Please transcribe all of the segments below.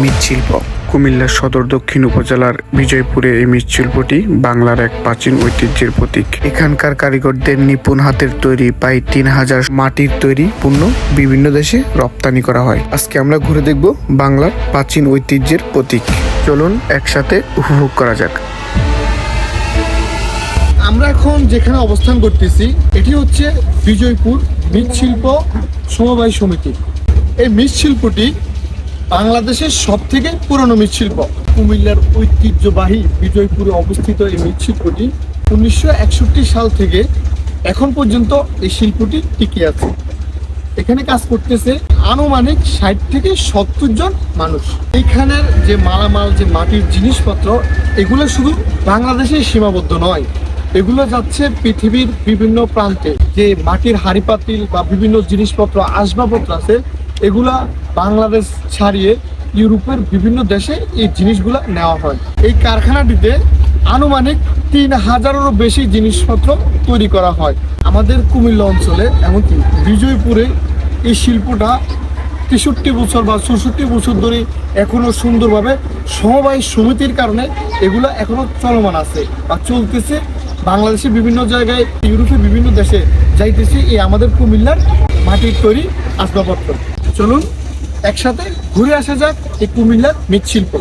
মৃৎশিল্প। কুমিল্লার সদর দক্ষিণ উপজেলার বিজয়পুরে এই মৃৎশিল্পটি বাংলার এক প্রাচীন ঐতিহ্যের প্রতীক। এখানকার কারিগরদের নিপুণ হাতের তৈরি প্রায় 3000 মাটির তৈরি পণ্য বিভিন্ন দেশে রপ্তানি করা হয়। আজকে আমরা ঘুরে দেখব বাংলার প্রাচীন ঐতিহ্যের প্রতীক। চলুন একসাথে উপভোগ করা যাক। আমরা এখন যেখানে অবস্থান করতেছি এটি হচ্ছে বিজয়পুর মৃৎশিল্প সমবায় সমিতি। এই মৃৎশিল্পটি বাংলাদেশের সব থেকে পুরনো মৃৎশিল্প। কুমিল্লার ঐতিহ্যবাহী বিজয়পুরে অবস্থিত এই মৃৎশিল্পটি 1961 সাল থেকে এখন পর্যন্ত এই শিল্পটি টিকে আছে। এখানে কাজ করতেছে আনুমানিক 60 থেকে 70 জন মানুষ। এইখানের যে মালামাল, যে মাটির জিনিসপত্র, এগুলো শুধু বাংলাদেশে সীমাবদ্ধ নয়, এগুলো যাচ্ছে পৃথিবীর বিভিন্ন প্রান্তে। যে মাটির হাঁড়ি পাতিল বা বিভিন্ন জিনিসপত্র, আসবাবপত্র আছে, এগুলা বাংলাদেশ ছাড়িয়ে ইউরোপের বিভিন্ন দেশে এই জিনিসগুলো নেওয়া হয়। এই কারখানাটিতে আনুমানিক 3000-এরও বেশি জিনিসপত্র তৈরি করা হয়। আমাদের কুমিল্লা অঞ্চলে এমনকি বিজয়পুরে এই শিল্পটা 63 বছর বা 64 বছর ধরে এখনো সুন্দরভাবে সমবায় সমিতির কারণে এগুলো এখনো চলমান আছে বা চলতেছে। বাংলাদেশের বিভিন্ন জায়গায়, ইউরোপের বিভিন্ন দেশে যাইতেছে এই আমাদের কুমিল্লার মাটির তৈরি আসবাবপত্র। চলুন একসাথে ঘুরে আসা যাক এই কুমিল্লার মৃৎশিল্প।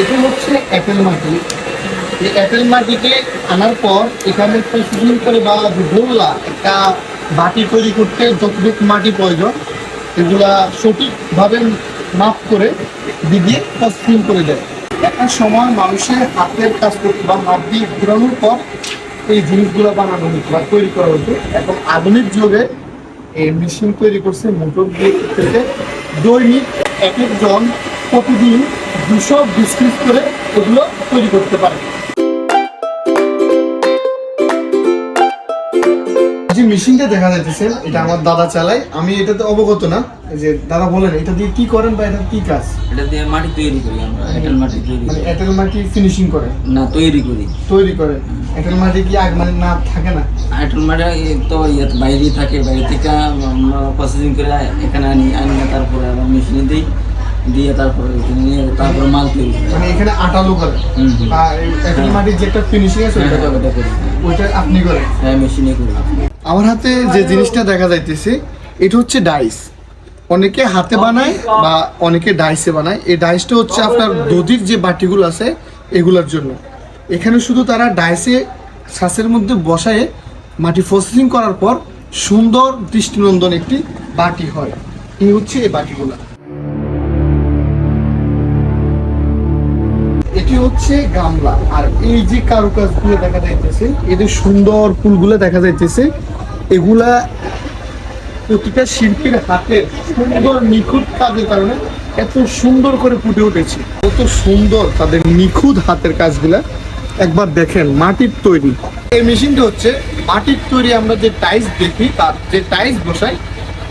এটি হচ্ছে এঁটেল মাটি। এই এঁটেল মাটিকে আনার পর এখানে প্রসেসিং করে বা বললা একটা বাটি তৈরি করতে যতটুকু মাটি প্রয়োজন এগুলা সঠিকভাবে মাপ করে দিয়ে প্রসেসিং করে দেয়। একটা সময় মানুষের হাতের কাজ করতে বা মাপ দিয়ে ঘুরানোর পর এই জিনিসগুলো বানানো হতো বা তৈরি করা হতো। এখন আধুনিক যুগে এই মেশিন তৈরি করছে মোটর দিয়ে থেকে। দৈনিক এক একজন প্রতিদিন 220 পিস করে এগুলো তৈরি করতে পারে। যে মেশিনটা দেখা যাচ্ছে এটা আমার দাদা চালায়, আমি এটাতে অবগত না। যে দাদা বলেন এটা দিয়ে কি করেন বা এটা কি কাজ? এটা দিয়ে মাটি তৈরি করি আমরা, এঁটেল মাটি তৈরি মানে করি। এঁটেল মাটি ফিনিশিং করে না, তৈরি করি। তৈরি করে এঁটেল মাটি কি আগ মানে না থাকে না? এঁটেল মাটি তো বাইরেই থাকে, বাইরে থেকে আমরা প্রসেসিং করে এখানে আনি তারপরে আবার মেশিনে দিই, দিয়ে তারপরে তারপরে মাল তৈরি করি। মানে এখানে আটালো করে আর এঁটেল মাটির যেটা ফিনিশিং আছে ওইটা করি। ওইটা আপনি করেন? হ্যাঁ, মেশিনে করি। আমার হাতে যে জিনিসটা দেখা যাইতেছে এটা হচ্ছে ডাইস। অনেকে হাতে বানায় বা অনেকে ডাইসে বানায়। এই ডাইসটা হচ্ছে আপনার দধির যে বাটিগুলো আছে এগুলোর জন্য। এখানে শুধু তারা ডাইসে শ্বাসের মধ্যে বসায় মাটি প্রসেসিং করার পর সুন্দর দৃষ্টিনন্দন একটি বাটি হয়। এই হচ্ছে এই বাটিগুলো। এটি হচ্ছে গামলা। আর এই যে কারুকাজগুলো দেখা যাইতেছে, এদের সুন্দর ফুলগুলো দেখা যাইতেছে, এগুলা প্রতিটা শিল্পীর হাতের সুন্দর নিখুঁত কাজের কারণে এত সুন্দর করে ফুটে উঠেছে। কত সুন্দর তাদের নিখুঁত হাতের কাজগুলা একবার দেখেন। মাটির তৈরি এই মেশিনটা হচ্ছে মাটির তৈরি। আমরা যে টাইলস দেখি, তার যে টাইলস বসাই,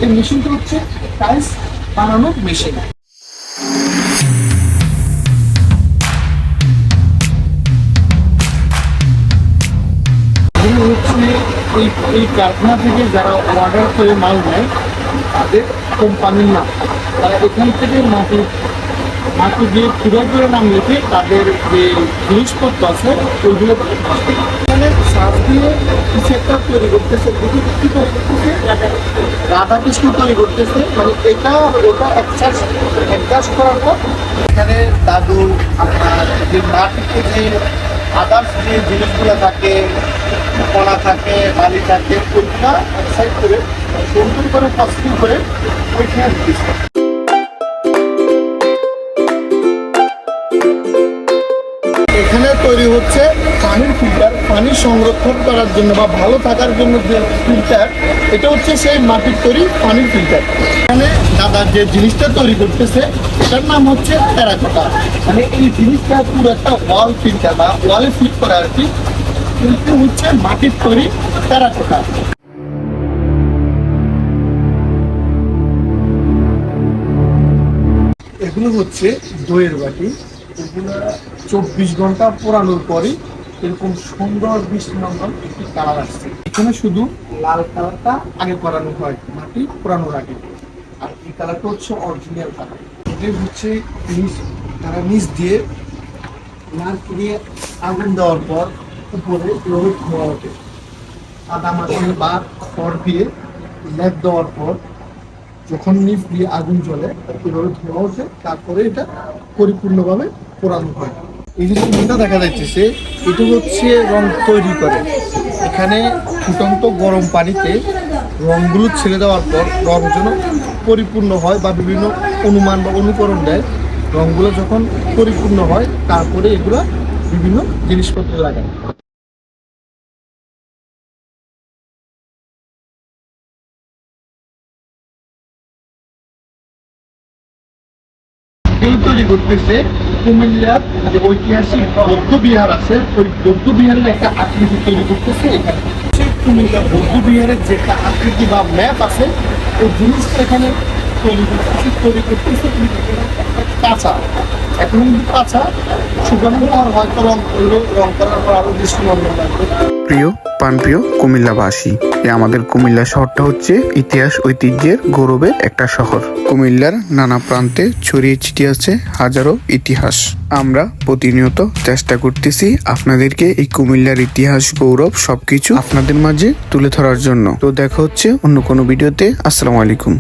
এই মেশিনটা হচ্ছে টাইলস বানানোর মেশিন। এই কারখানা থেকে যারা অর্ডার করে মাল নেয় তাদের কোম্পানির নাম, তারা এখান থেকে মাটি দিয়ে ফিরে করে নাম লিখে তাদের যে জিনিসপত্র আছে ওইগুলো এখানে শ্বাস দিয়ে কিছু একটা তৈরি করতেছে। দেখি কি করতেছে, রাধাকৃষ্ণ তৈরি করতেছে। মানে এটা ওটা অ্যাডজাস্ট করার পর এখানে দাদু আপনার যে মাটিতে যে আদার্স যে জিনিসগুলো থাকে, কণা থাকে, বালি থাকে, ওইটা সাইড করে সুন্দর করে প্রসেসিং করে ওইখানে দিচ্ছে। এখানে তৈরি হচ্ছে পানির ফিল্টার। পানি সংরক্ষণ করার জন্য বা ভালো থাকার জন্য যে ফিল্টার, এটা হচ্ছে সেই মাটির তৈরি পানির ফিল্টার। এখানে দাদা যে জিনিসটা তৈরি করতেছে এটার নাম হচ্ছে টেরাকোটা। মানে এই জিনিসটা পুরো একটা ওয়াল ফিল্টার বা ওয়ালে ফিট করা আর কি, কিন্তু হচ্ছে মাটির তৈরি টেরাকোটা। এগুলো হচ্ছে দইয়ের বাটি। এগুলো 24 ঘন্টা পোড়ানোর পরই এরকম সুন্দর দৃষ্টিনন্দন একটি কালার আসছে। এখানে শুধু লাল কালারটা আগে করানো হয় মাটি পোড়ানোর আগে, আর এই কালারটা হচ্ছে অরিজিনাল কালার। এটাই হচ্ছে তারা নিচ দিয়ে নাক দিয়ে আগুন দেওয়ার পর উপরে রোদ ধোয়া ওঠে, আদা মাটি বা খড় দিয়ে লেপ দেওয়ার পর যখন নিচ দিয়ে আগুন জ্বলে এভাবে ধোয়া ওঠে, তারপরে এটা পরিপূর্ণভাবে পোড়ানো হয়। এই যে ছবিটা দেখা যাচ্ছে এটা হচ্ছে রং তৈরি করে, এখানে ফুটন্ত গরম পানিতে রংগুলো ছেড়ে দেওয়ার পর রং যেন পরিপূর্ণ হয় বা বিভিন্ন অনুমান বা অনুকরণ দেয়, রংগুলো যখন পরিপূর্ণ হয় তারপরে এগুলো বিভিন্ন জিনিসপত্র লাগায়। এই তৈরি করতেছে কুমিল্লার যে ঐতিহাসিক বৌদ্ধ বিহার আছে, ওই বৌদ্ধ বিহারের একটা আকৃতি তৈরি করতেছে এখানে। সেই কুমিল্লা বৌদ্ধ বিহারের যে একটা আকৃতি বা ম্যাপ আছে, ওই জিনিসটা এখানে তৈরি করতেছে কাঁচা। এখন কিন্তু কাঁচা শুকানোর পর হয়তো রং করলো, রং করার পর আরো বেশি নরম লাগবে। প্রিয় প্রাণপ্রিয় কুমিল্লাবাসী, আমাদের কুমিল্লা শহরটা হচ্ছে ইতিহাস ঐতিহ্যের গৌরবের একটা শহর। কুমিল্লার নানা প্রান্তে ছড়িয়ে ছিটিয়ে আছে হাজারো ইতিহাস। আমরা প্রতিনিয়ত চেষ্টা করতেছি আপনাদেরকে এই কুমিল্লার ইতিহাস গৌরব সবকিছু আপনাদের মাঝে তুলে ধরার জন্য। তো দেখা হচ্ছে অন্য কোনো ভিডিওতে। আসসালামু আলাইকুম।